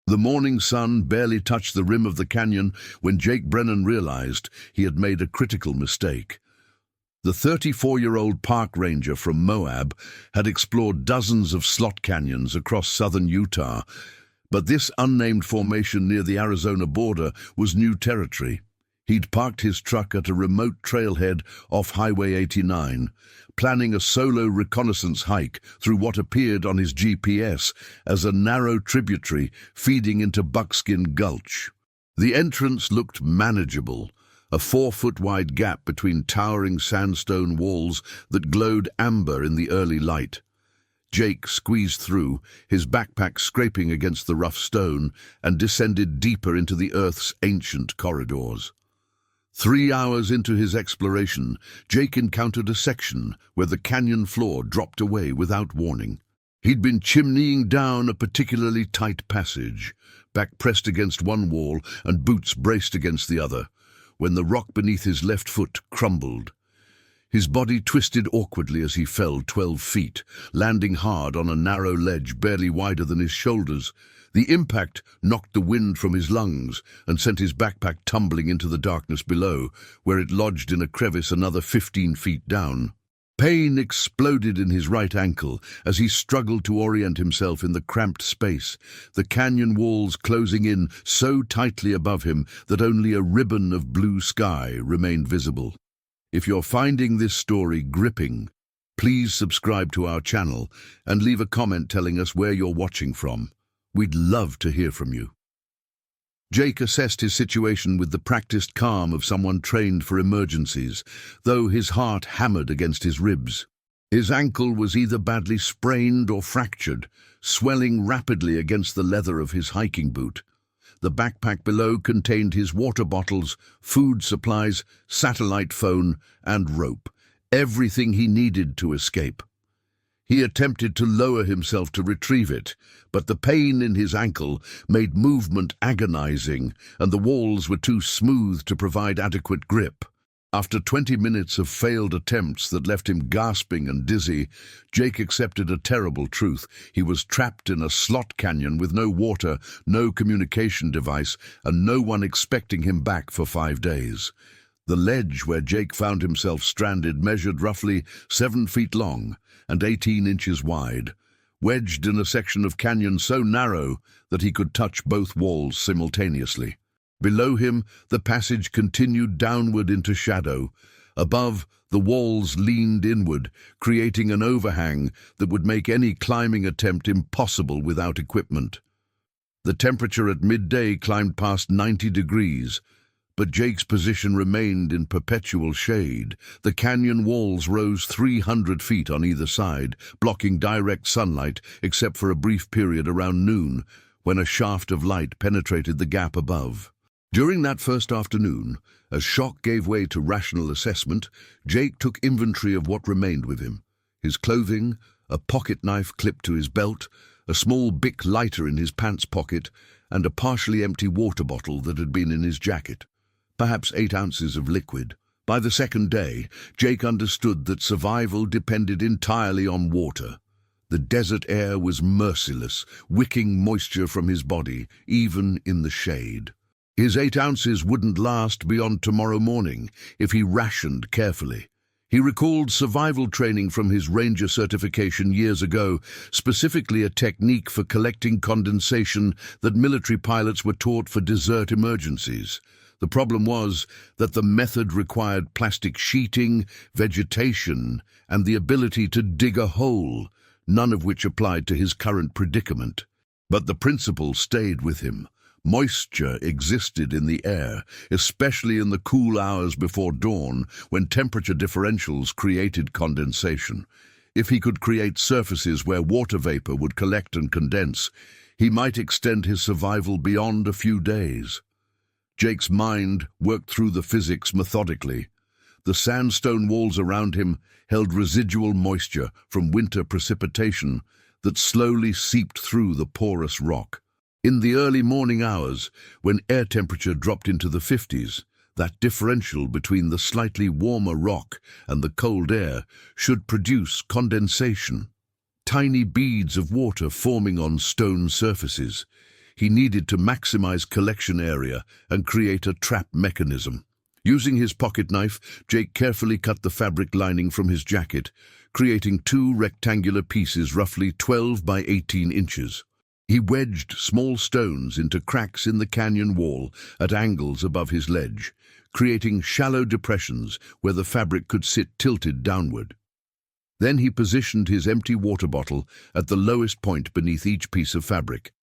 The morning sun barely touched the rim of the canyon when Jake Brennan realized he had made a critical mistake. The 34-year-old park ranger from Moab had explored dozens of slot canyons across southern Utah, but this unnamed formation near the Arizona border was new territory. He'd parked his truck at a remote trailhead off Highway 89, planning a solo reconnaissance hike through what appeared on his GPS as a narrow tributary feeding into Buckskin Gulch. The entrance looked manageable, a 4-foot-wide gap between towering sandstone walls that glowed amber in the early light. Jake squeezed through, his backpack scraping against the rough stone, and descended deeper into the Earth's ancient corridors. 3 hours into his exploration, Jake encountered a section where the canyon floor dropped away without warning. He'd been chimneying down a particularly tight passage, back pressed against one wall and boots braced against the other, when the rock beneath his left foot crumbled. His body twisted awkwardly as he fell 12 feet, landing hard on a narrow ledge barely wider than his shoulders. The impact knocked the wind from his lungs and sent his backpack tumbling into the darkness below, where it lodged in a crevice another 15 feet down. Pain exploded in his right ankle as he struggled to orient himself in the cramped space, the canyon walls closing in so tightly above him that only a ribbon of blue sky remained visible. If you're finding this story gripping, please subscribe to our channel and leave a comment telling us where you're watching from. We'd love to hear from you. Jake assessed his situation with the practiced calm of someone trained for emergencies, though his heart hammered against his ribs. His ankle was either badly sprained or fractured, swelling rapidly against the leather of his hiking boot. The backpack below contained his water bottles, food supplies, satellite phone, and rope, everything he needed to escape. He attempted to lower himself to retrieve it, but the pain in his ankle made movement agonizing, and the walls were too smooth to provide adequate grip. After 20 minutes of failed attempts that left him gasping and dizzy, Jake accepted a terrible truth. He was trapped in a slot canyon with no water, no communication device, and no one expecting him back for 5 days. The ledge where Jake found himself stranded measured roughly 7 feet long and 18 inches wide, wedged in a section of canyon so narrow that he could touch both walls simultaneously. Below him, the passage continued downward into shadow. Above, the walls leaned inward, creating an overhang that would make any climbing attempt impossible without equipment. The temperature at midday climbed past 90 degrees, but Jake's position remained in perpetual shade. The canyon walls rose 300 feet on either side, blocking direct sunlight except for a brief period around noon, when a shaft of light penetrated the gap above. During that first afternoon, as shock gave way to rational assessment, Jake took inventory of what remained with him. His clothing, a pocket knife clipped to his belt, a small Bic lighter in his pants pocket, and a partially empty water bottle that had been in his jacket. Perhaps 8 ounces of liquid. By the second day, Jake understood that survival depended entirely on water. The desert air was merciless, wicking moisture from his body, even in the shade. His 8 ounces wouldn't last beyond tomorrow morning if he rationed carefully. He recalled survival training from his ranger certification years ago, specifically a technique for collecting condensation that military pilots were taught for desert emergencies. The problem was that the method required plastic sheeting, vegetation, and the ability to dig a hole, none of which applied to his current predicament. But the principle stayed with him. Moisture existed in the air, especially in the cool hours before dawn, when temperature differentials created condensation. If he could create surfaces where water vapor would collect and condense, he might extend his survival beyond a few days. Jake's mind worked through the physics methodically. The sandstone walls around him held residual moisture from winter precipitation that slowly seeped through the porous rock. In the early morning hours, when air temperature dropped into the 50s, that differential between the slightly warmer rock and the cold air should produce condensation, tiny beads of water forming on stone surfaces. He needed to maximize collection area and create a trap mechanism. Using his pocket knife, Jake carefully cut the fabric lining from his jacket, creating two rectangular pieces roughly 12 by 18 inches. He wedged small stones into cracks in the canyon wall at angles above his ledge, creating shallow depressions where the fabric could sit tilted downward. Then he positioned his empty water bottle at the lowest point beneath each piece of fabric,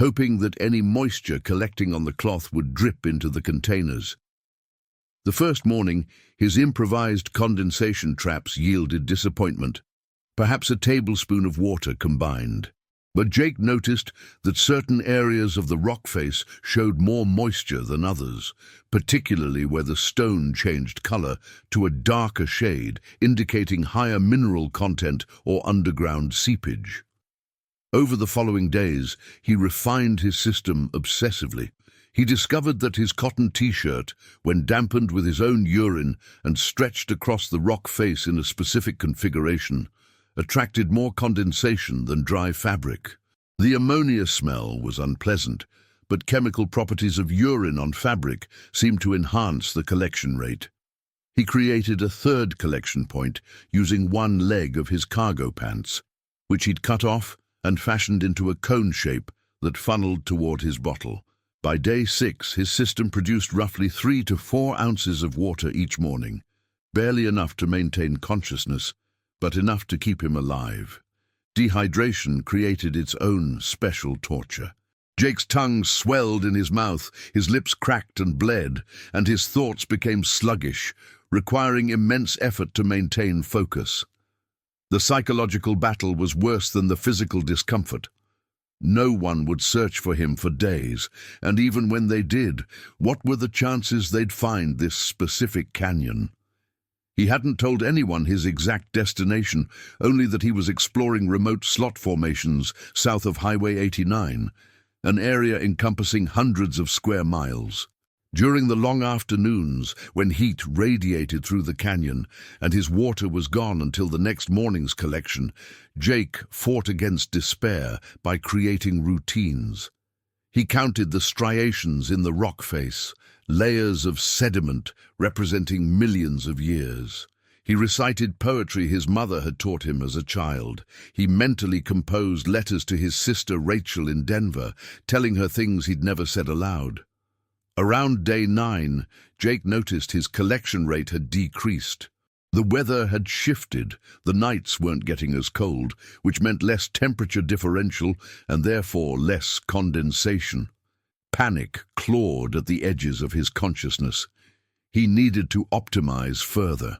hoping that any moisture collecting on the cloth would drip into the containers. The first morning, his improvised condensation traps yielded disappointment, perhaps a tablespoon of water combined. But Jake noticed that certain areas of the rock face showed more moisture than others, particularly where the stone changed color to a darker shade, indicating higher mineral content or underground seepage. Over the following days, he refined his system obsessively. He discovered that his cotton t-shirt, when dampened with his own urine and stretched across the rock face in a specific configuration, attracted more condensation than dry fabric. The ammonia smell was unpleasant, but chemical properties of urine on fabric seemed to enhance the collection rate. He created a third collection point using one leg of his cargo pants, which he'd cut off and fashioned into a cone shape that funneled toward his bottle. By day 6, his system produced roughly 3 to 4 ounces of water each morning, barely enough to maintain consciousness, but enough to keep him alive. Dehydration created its own special torture. Jake's tongue swelled in his mouth, his lips cracked and bled, and his thoughts became sluggish, requiring immense effort to maintain focus. The psychological battle was worse than the physical discomfort. No one would search for him for days, and even when they did, what were the chances they'd find this specific canyon? He hadn't told anyone his exact destination, only that he was exploring remote slot formations south of Highway 89, an area encompassing hundreds of square miles. During the long afternoons, when heat radiated through the canyon and his water was gone until the next morning's collection, Jake fought against despair by creating routines. He counted the striations in the rock face, layers of sediment representing millions of years. He recited poetry his mother had taught him as a child. He mentally composed letters to his sister Rachel in Denver, telling her things he'd never said aloud. Around day 9, Jake noticed his collection rate had decreased. The weather had shifted, the nights weren't getting as cold, which meant less temperature differential and therefore less condensation. Panic clawed at the edges of his consciousness. He needed to optimize further.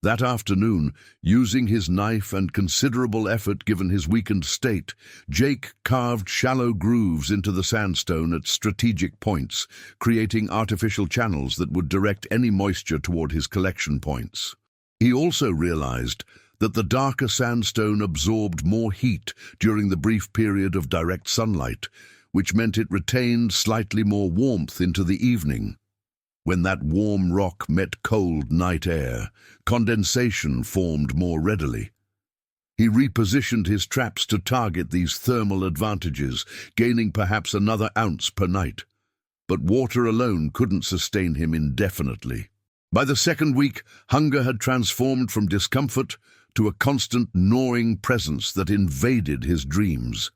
That afternoon, using his knife and considerable effort given his weakened state, Jake carved shallow grooves into the sandstone at strategic points, creating artificial channels that would direct any moisture toward his collection points. He also realized that the darker sandstone absorbed more heat during the brief period of direct sunlight, which meant it retained slightly more warmth into the evening. When that warm rock met cold night air, condensation formed more readily. He repositioned his traps to target these thermal advantages, gaining perhaps another ounce per night. But water alone couldn't sustain him indefinitely. By the second week, hunger had transformed from discomfort to a constant gnawing presence that invaded his dreams.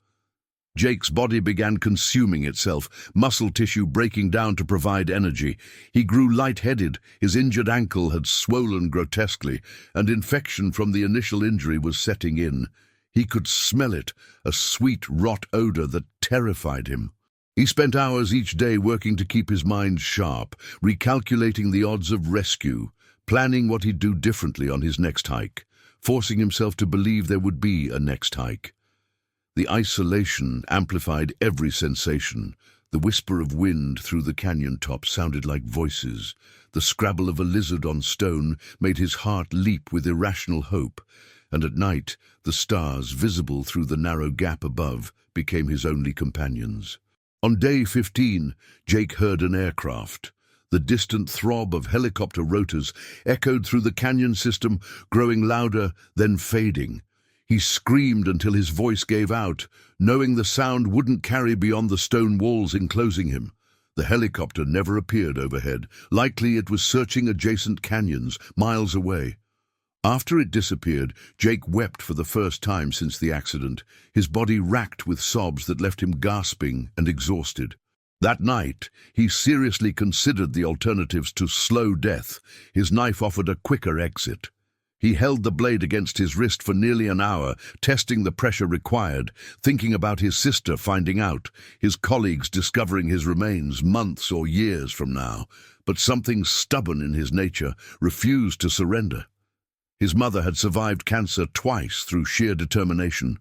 Jake's body began consuming itself, muscle tissue breaking down to provide energy. He grew lightheaded, his injured ankle had swollen grotesquely, and infection from the initial injury was setting in. He could smell it, a sweet rot odor that terrified him. He spent hours each day working to keep his mind sharp, recalculating the odds of rescue, planning what he'd do differently on his next hike, forcing himself to believe there would be a next hike. The isolation amplified every sensation. The whisper of wind through the canyon top sounded like voices. The scrabble of a lizard on stone made his heart leap with irrational hope. And at night, the stars, visible through the narrow gap above, became his only companions. On day 15, Jake heard an aircraft. The distant throb of helicopter rotors echoed through the canyon system, growing louder, then fading. He screamed until his voice gave out, knowing the sound wouldn't carry beyond the stone walls enclosing him. The helicopter never appeared overhead. Likely it was searching adjacent canyons, miles away. After it disappeared, Jake wept for the first time since the accident, his body racked with sobs that left him gasping and exhausted. That night, he seriously considered the alternatives to slow death. His knife offered a quicker exit. He held the blade against his wrist for nearly an hour, testing the pressure required, thinking about his sister finding out, his colleagues discovering his remains months or years from now. But something stubborn in his nature refused to surrender. His mother had survived cancer twice through sheer determination.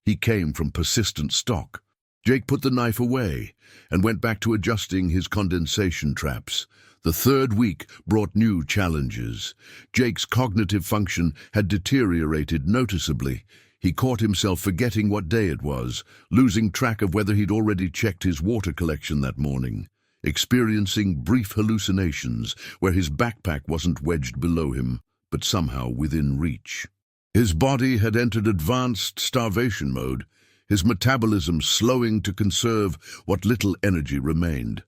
He came from persistent stock. Jake put the knife away and went back to adjusting his condensation traps. The third week brought new challenges. Jake's cognitive function had deteriorated noticeably. He caught himself forgetting what day it was, losing track of whether he'd already checked his water collection that morning, experiencing brief hallucinations where his backpack wasn't wedged below him, but somehow within reach. His body had entered advanced starvation mode, his metabolism slowing to conserve what little energy remained.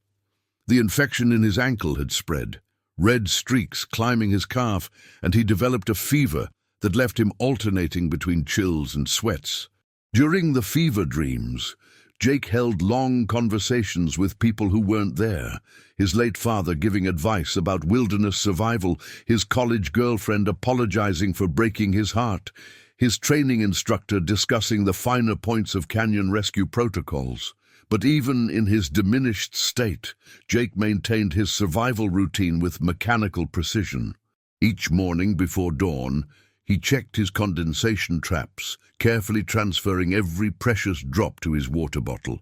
The infection in his ankle had spread, red streaks climbing his calf, and he developed a fever that left him alternating between chills and sweats. During the fever dreams, Jake held long conversations with people who weren't there, his late father giving advice about wilderness survival, his college girlfriend apologizing for breaking his heart, his training instructor discussing the finer points of canyon rescue protocols. But even in his diminished state, Jake maintained his survival routine with mechanical precision. Each morning before dawn, he checked his condensation traps, carefully transferring every precious drop to his water bottle.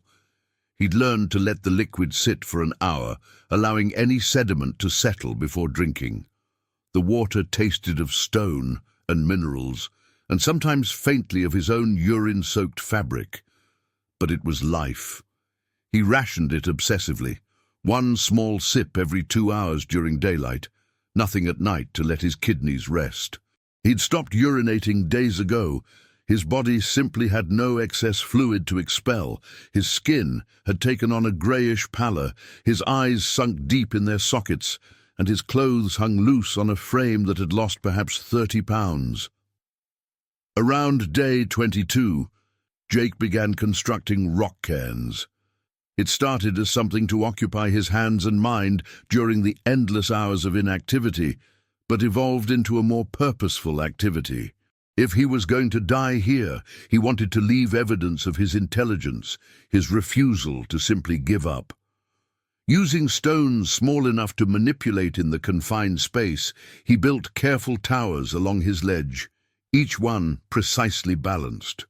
He'd learned to let the liquid sit for an hour, allowing any sediment to settle before drinking. The water tasted of stone and minerals, and sometimes faintly of his own urine-soaked fabric. But it was life. He rationed it obsessively, one small sip every 2 hours during daylight, nothing at night to let his kidneys rest. He'd stopped urinating days ago. His body simply had no excess fluid to expel. His skin had taken on a greyish pallor, his eyes sunk deep in their sockets, and his clothes hung loose on a frame that had lost perhaps 30 pounds. Around day 22, Jake began constructing rock cairns. It started as something to occupy his hands and mind during the endless hours of inactivity, but evolved into a more purposeful activity. If he was going to die here, he wanted to leave evidence of his intelligence, his refusal to simply give up. Using stones small enough to manipulate in the confined space, he built careful towers along his ledge, each one precisely balanced.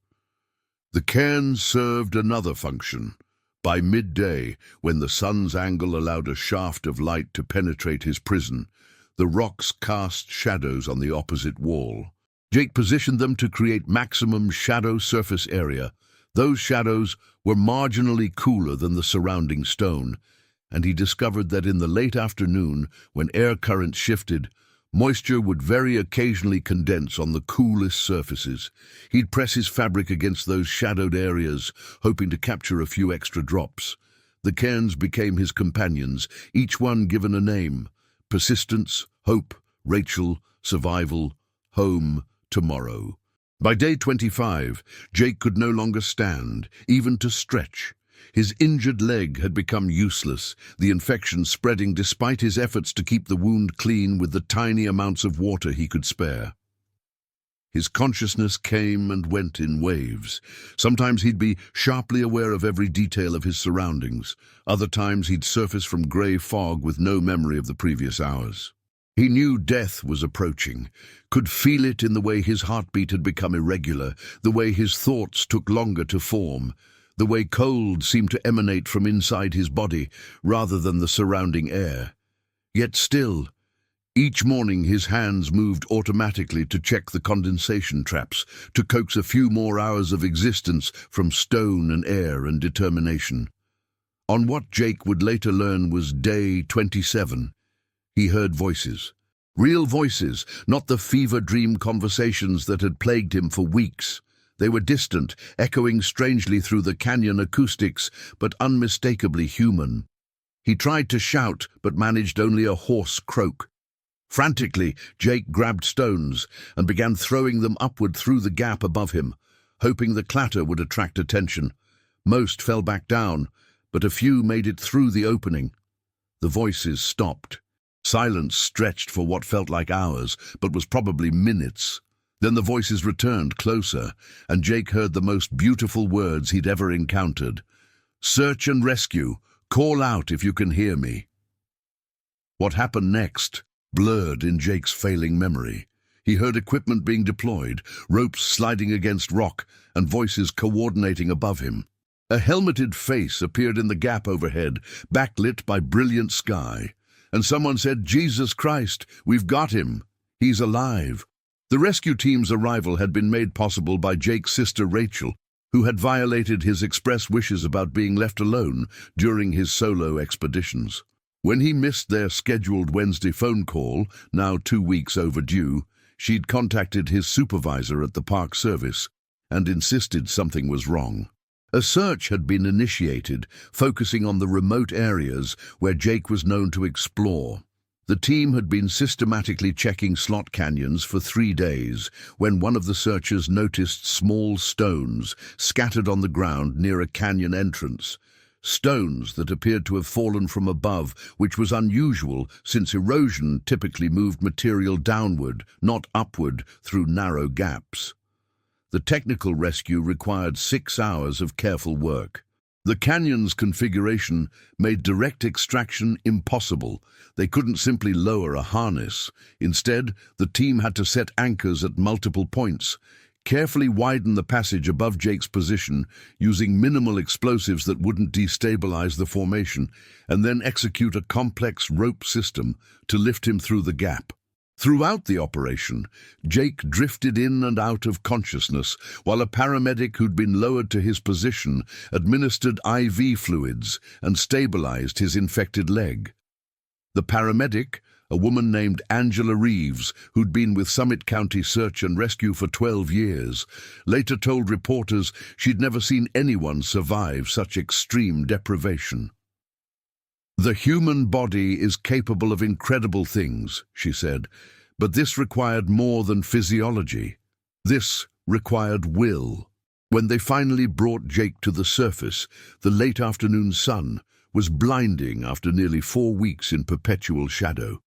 The cairns served another function. By midday, when the sun's angle allowed a shaft of light to penetrate his prison, the rocks cast shadows on the opposite wall. Jake positioned them to create maximum shadow surface area. Those shadows were marginally cooler than the surrounding stone, and he discovered that in the late afternoon, when air currents shifted, moisture would very occasionally condense on the coolest surfaces. He'd press his fabric against those shadowed areas, hoping to capture a few extra drops. The cairns became his companions, each one given a name: persistence, hope, Rachel, survival, home, tomorrow. By day 25, Jake could no longer stand, even to stretch. His injured leg had become useless, the infection spreading despite his efforts to keep the wound clean with the tiny amounts of water he could spare. His consciousness came and went in waves. Sometimes he'd be sharply aware of every detail of his surroundings. Other times he'd surface from grey fog with no memory of the previous hours. He knew death was approaching, could feel it in the way his heartbeat had become irregular, the way his thoughts took longer to form, the way cold seemed to emanate from inside his body rather than the surrounding air. Yet still, each morning his hands moved automatically to check the condensation traps, to coax a few more hours of existence from stone and air and determination. On what Jake would later learn was day 27, he heard voices. Real voices, not the fever-dream conversations that had plagued him for weeks. They were distant, echoing strangely through the canyon acoustics, but unmistakably human. He tried to shout, but managed only a hoarse croak. Frantically, Jake grabbed stones and began throwing them upward through the gap above him, hoping the clatter would attract attention. Most fell back down, but a few made it through the opening. The voices stopped. Silence stretched for what felt like hours, but was probably minutes. Then the voices returned closer, and Jake heard the most beautiful words he'd ever encountered. "Search and rescue. Call out if you can hear me." What happened next blurred in Jake's failing memory. He heard equipment being deployed, ropes sliding against rock, and voices coordinating above him. A helmeted face appeared in the gap overhead, backlit by brilliant sky. And someone said, "Jesus Christ, we've got him. He's alive." The rescue team's arrival had been made possible by Jake's sister Rachel, who had violated his express wishes about being left alone during his solo expeditions. When he missed their scheduled Wednesday phone call, now 2 weeks overdue, she'd contacted his supervisor at the park service and insisted something was wrong. A search had been initiated, focusing on the remote areas where Jake was known to explore. The team had been systematically checking slot canyons for 3 days when one of the searchers noticed small stones scattered on the ground near a canyon entrance. Stones that appeared to have fallen from above, which was unusual since erosion typically moved material downward, not upward, through narrow gaps. The technical rescue required 6 hours of careful work. The canyon's configuration made direct extraction impossible. They couldn't simply lower a harness. Instead, the team had to set anchors at multiple points, carefully widen the passage above Jake's position using minimal explosives that wouldn't destabilize the formation, and then execute a complex rope system to lift him through the gap. Throughout the operation, Jake drifted in and out of consciousness while a paramedic who'd been lowered to his position administered IV fluids and stabilized his infected leg. The paramedic, a woman named Angela Reeves, who'd been with Summit County Search and Rescue for 12 years, later told reporters she'd never seen anyone survive such extreme deprivation. "The human body is capable of incredible things," she said, "but this required more than physiology. This required will." When they finally brought Jake to the surface, the late afternoon sun was blinding after nearly 4 weeks in perpetual shadow.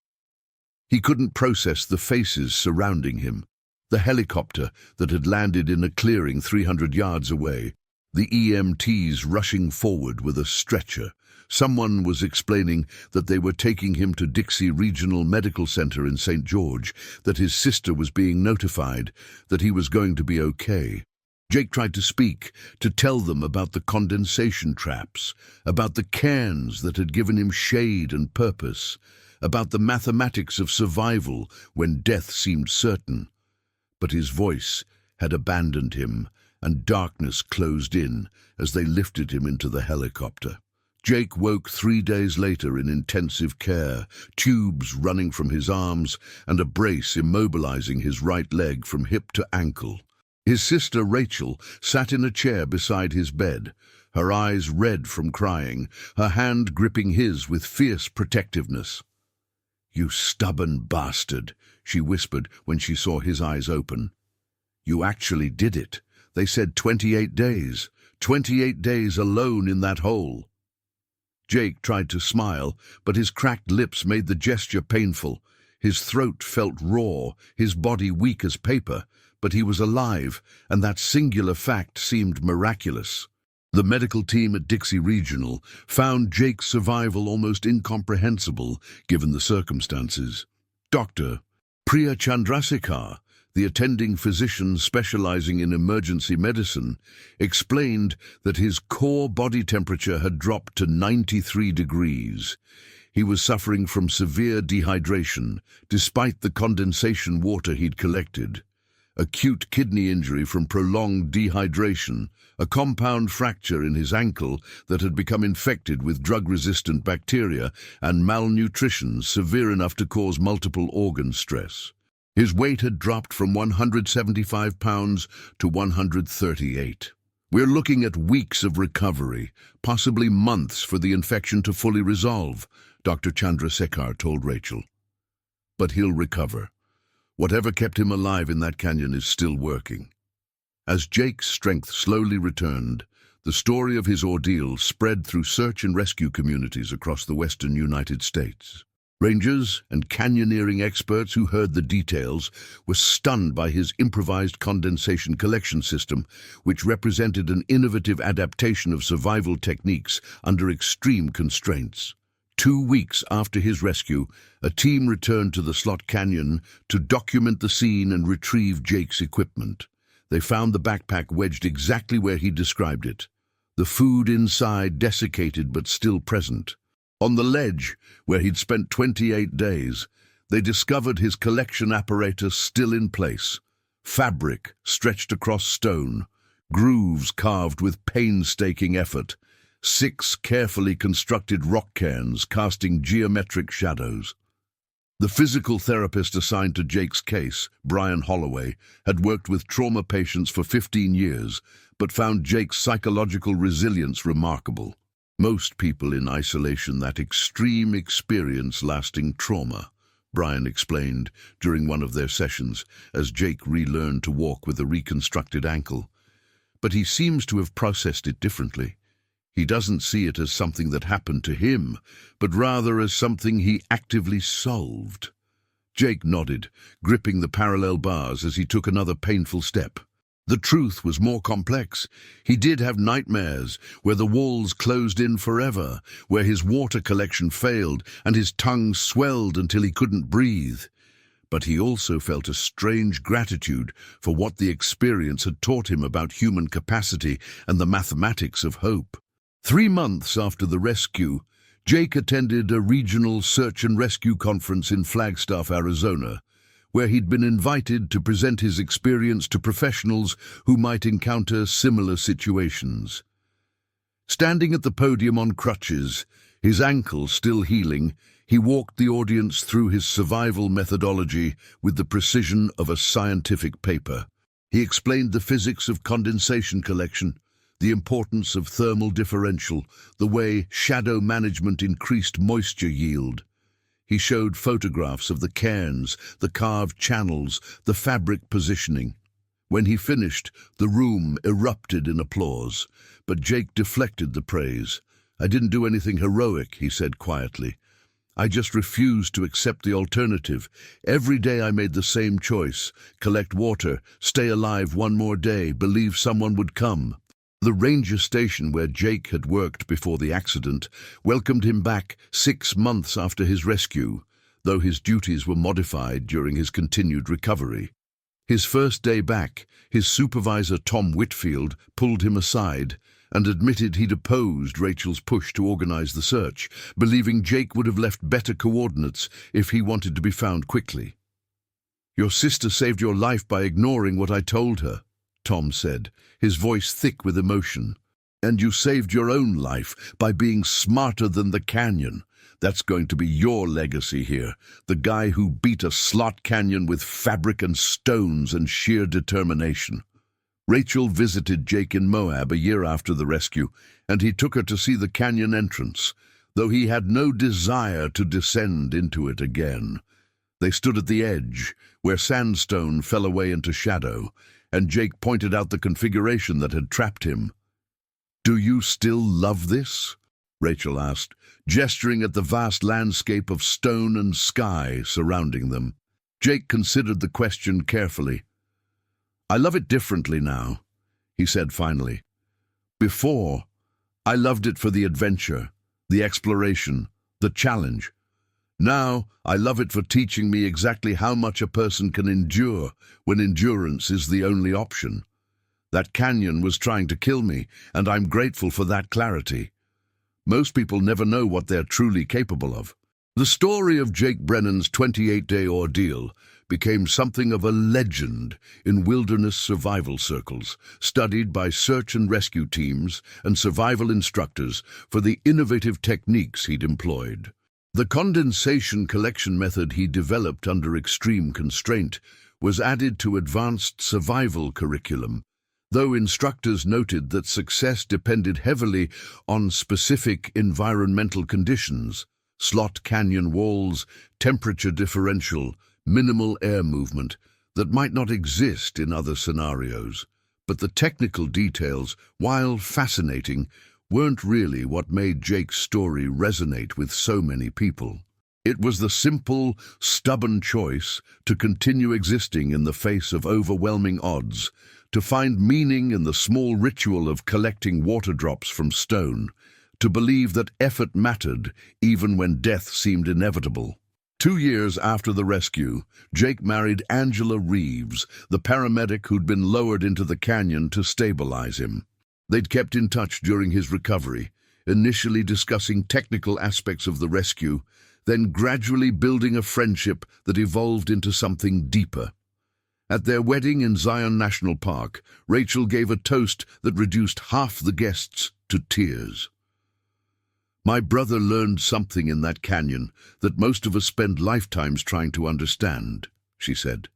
He couldn't process the faces surrounding him, the helicopter that had landed in a clearing 300 yards away, the EMTs rushing forward with a stretcher. Someone was explaining that they were taking him to Dixie Regional Medical Center in St. George, that his sister was being notified, that he was going to be okay. Jake tried to speak, to tell them about the condensation traps, about the cairns that had given him shade and purpose, about the mathematics of survival when death seemed certain. But his voice had abandoned him, and darkness closed in as they lifted him into the helicopter. Jake woke 3 days later in intensive care, tubes running from his arms and a brace immobilizing his right leg from hip to ankle. His sister Rachel sat in a chair beside his bed, her eyes red from crying, her hand gripping his with fierce protectiveness. "You stubborn bastard," she whispered when she saw his eyes open. "You actually did it. They said 28 days. 28 days alone in that hole." Jake tried to smile, but his cracked lips made the gesture painful. His throat felt raw, his body weak as paper, but he was alive, and that singular fact seemed miraculous. The medical team at Dixie Regional found Jake's survival almost incomprehensible given the circumstances. Dr. Priya Chandrasekhar, the attending physician specializing in emergency medicine, explained that his core body temperature had dropped to 93 degrees. He was suffering from severe dehydration, despite the condensation water he'd collected. acute kidney injury from prolonged dehydration, a compound fracture in his ankle that had become infected with drug-resistant bacteria, and malnutrition severe enough to cause multiple organ stress. His weight had dropped from 175 pounds to 138. We're looking at weeks of recovery, possibly months for the infection to fully resolve, Dr. Chandrasekhar told Rachel. But he'll recover. Whatever kept him alive in that canyon is still working. As Jake's strength slowly returned, the story of his ordeal spread through search and rescue communities across the western United States. Rangers and canyoneering experts who heard the details were stunned by his improvised condensation collection system, which represented an innovative adaptation of survival techniques under extreme constraints. 2 weeks after his rescue, a team returned to the Slot Canyon to document the scene and retrieve Jake's equipment. They found the backpack wedged exactly where he described it, the food inside desiccated but still present. On the ledge, where he'd spent 28 days, they discovered his collection apparatus still in place, fabric stretched across stone, grooves carved with painstaking effort, 6 carefully constructed rock cairns casting geometric shadows. The physical therapist assigned to Jake's case, Brian Holloway, had worked with trauma patients for 15 years, but found Jake's psychological resilience remarkable. Most people in isolation that extreme experience lasting trauma, Brian explained during one of their sessions as Jake relearned to walk with a reconstructed ankle. But he seems to have processed it differently. He doesn't see it as something that happened to him, but rather as something he actively solved. Jake nodded, gripping the parallel bars as he took another painful step. The truth was more complex. He did have nightmares, where the walls closed in forever, where his water collection failed and his tongue swelled until he couldn't breathe. But he also felt a strange gratitude for what the experience had taught him about human capacity and the mathematics of hope. 3 months after the rescue, Jake attended a regional search and rescue conference in Flagstaff, Arizona, where he'd been invited to present his experience to professionals who might encounter similar situations. Standing at the podium on crutches, his ankle still healing, he walked the audience through his survival methodology with the precision of a scientific paper. He explained the physics of condensation collection, the importance of thermal differential, the way shadow management increased moisture yield. He showed photographs of the cairns, the carved channels, the fabric positioning. When he finished, the room erupted in applause, but Jake deflected the praise. "I didn't do anything heroic," he said quietly. "I just refused to accept the alternative. Every day I made the same choice: collect water, stay alive one more day, believe someone would come." The ranger station where Jake had worked before the accident welcomed him back 6 months after his rescue, though his duties were modified during his continued recovery. His first day back, his supervisor Tom Whitfield pulled him aside and admitted he'd opposed Rachel's push to organize the search, believing Jake would have left better coordinates if he wanted to be found quickly. "Your sister saved your life by ignoring what I told her," Tom said, his voice thick with emotion. "And you saved your own life by being smarter than the canyon. That's going to be your legacy here, the guy who beat a slot canyon with fabric and stones and sheer determination." Rachel visited Jake in Moab a year after the rescue, and he took her to see the canyon entrance, though he had no desire to descend into it again. They stood at the edge, where sandstone fell away into shadow, and Jake pointed out the configuration that had trapped him. "Do you still love this?" Rachel asked, gesturing at the vast landscape of stone and sky surrounding them. Jake considered the question carefully. "I love it differently now," he said finally. "Before, I loved it for the adventure, the exploration, the challenge. Now, I love it for teaching me exactly how much a person can endure when endurance is the only option. That canyon was trying to kill me, and I'm grateful for that clarity. Most people never know what they're truly capable of." The story of Jake Brennan's 28-day ordeal became something of a legend in wilderness survival circles, studied by search and rescue teams and survival instructors for the innovative techniques he'd employed. The condensation collection method he developed under extreme constraint was added to advanced survival curriculum, though instructors noted that success depended heavily on specific environmental conditions: slot canyon walls, temperature differential, minimal air movement, that might not exist in other scenarios. But the technical details, while fascinating, weren't really what made Jake's story resonate with so many people. It was the simple, stubborn choice to continue existing in the face of overwhelming odds, to find meaning in the small ritual of collecting water drops from stone, to believe that effort mattered even when death seemed inevitable. 2 years after the rescue, Jake married Angela Reeves, the paramedic who'd been lowered into the canyon to stabilize him. They'd kept in touch during his recovery, initially discussing technical aspects of the rescue, then gradually building a friendship that evolved into something deeper. At their wedding in Zion National Park, Rachel gave a toast that reduced half the guests to tears. "My brother learned something in that canyon that most of us spend lifetimes trying to understand," she said.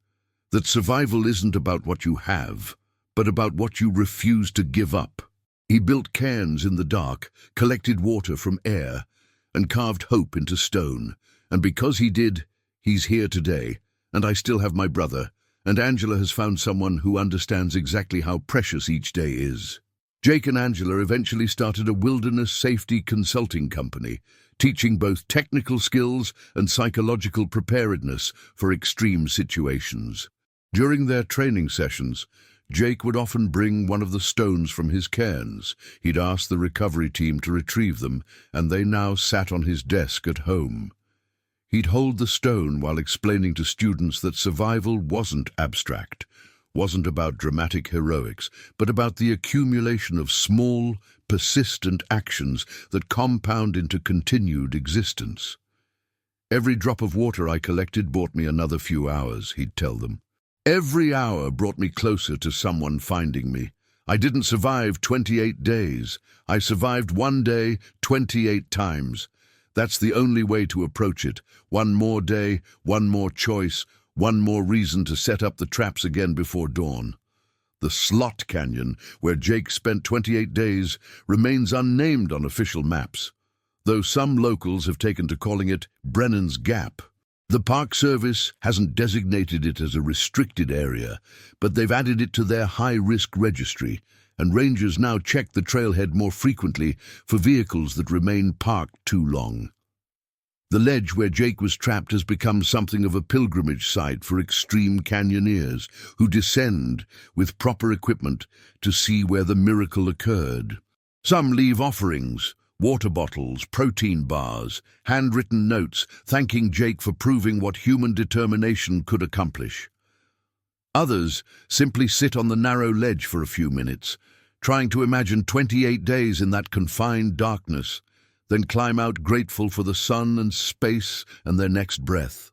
"That survival isn't about what you have, but about what you refuse to give up." He built cairns in the dark, collected water from air, and carved hope into stone. And because he did, he's here today, and I still have my brother, and Angela has found someone who understands exactly how precious each day is. Jake and Angela eventually started a wilderness safety consulting company, teaching both technical skills and psychological preparedness for extreme situations. During their training sessions, Jake would often bring one of the stones from his cairns. He'd ask the recovery team to retrieve them, and they now sat on his desk at home. He'd hold the stone while explaining to students that survival wasn't abstract, wasn't about dramatic heroics, but about the accumulation of small, persistent actions that compound into continued existence. "Every drop of water I collected bought me another few hours," he'd tell them. "Every hour brought me closer to someone finding me. I didn't survive 28 days. I survived one day 28 times. That's the only way to approach it. One more day, one more choice, one more reason to set up the traps again before dawn." The Slot Canyon, where Jake spent 28 days, remains unnamed on official maps, though some locals have taken to calling it Brennan's Gap. The Park Service hasn't designated it as a restricted area, but they've added it to their high-risk registry, and rangers now check the trailhead more frequently for vehicles that remain parked too long. The ledge where Jake was trapped has become something of a pilgrimage site for extreme canyoneers who descend with proper equipment to see where the miracle occurred. Some leave offerings, water bottles, protein bars, handwritten notes thanking Jake for proving what human determination could accomplish. Others simply sit on the narrow ledge for a few minutes, trying to imagine 28 days in that confined darkness, then climb out grateful for the sun and space and their next breath.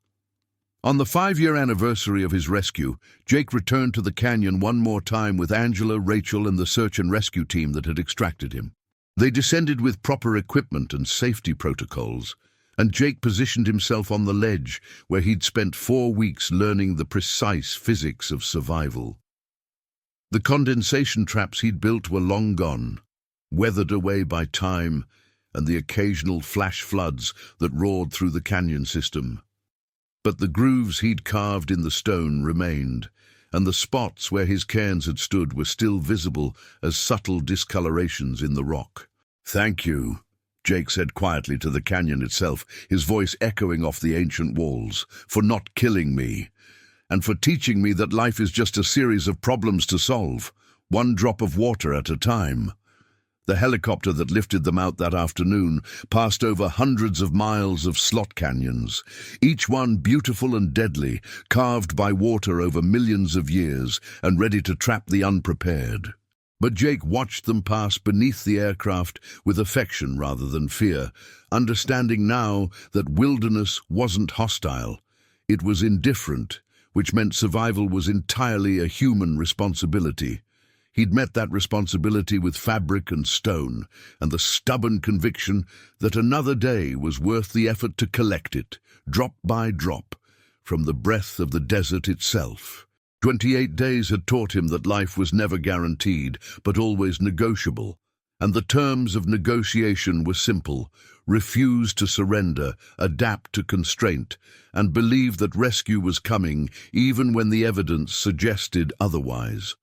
On the 5-year anniversary of his rescue, Jake returned to the canyon one more time with Angela, Rachel, and the search and rescue team that had extracted him. They descended with proper equipment and safety protocols, and Jake positioned himself on the ledge where he'd spent 4 weeks learning the precise physics of survival. The condensation traps he'd built were long gone, weathered away by time and the occasional flash floods that roared through the canyon system. But the grooves he'd carved in the stone remained, and the spots where his cairns had stood were still visible as subtle discolorations in the rock. "Thank you," Jake said quietly to the canyon itself, his voice echoing off the ancient walls, "for not killing me, and for teaching me that life is just a series of problems to solve, one drop of water at a time." The helicopter that lifted them out that afternoon passed over hundreds of miles of slot canyons, each one beautiful and deadly, carved by water over millions of years and ready to trap the unprepared. But Jake watched them pass beneath the aircraft with affection rather than fear, understanding now that wilderness wasn't hostile. It was indifferent, which meant survival was entirely a human responsibility. He'd met that responsibility with fabric and stone, and the stubborn conviction that another day was worth the effort to collect it, drop by drop, from the breath of the desert itself. 28 days had taught him that life was never guaranteed, but always negotiable, and the terms of negotiation were simple: refuse to surrender, adapt to constraint, and believe that rescue was coming even when the evidence suggested otherwise.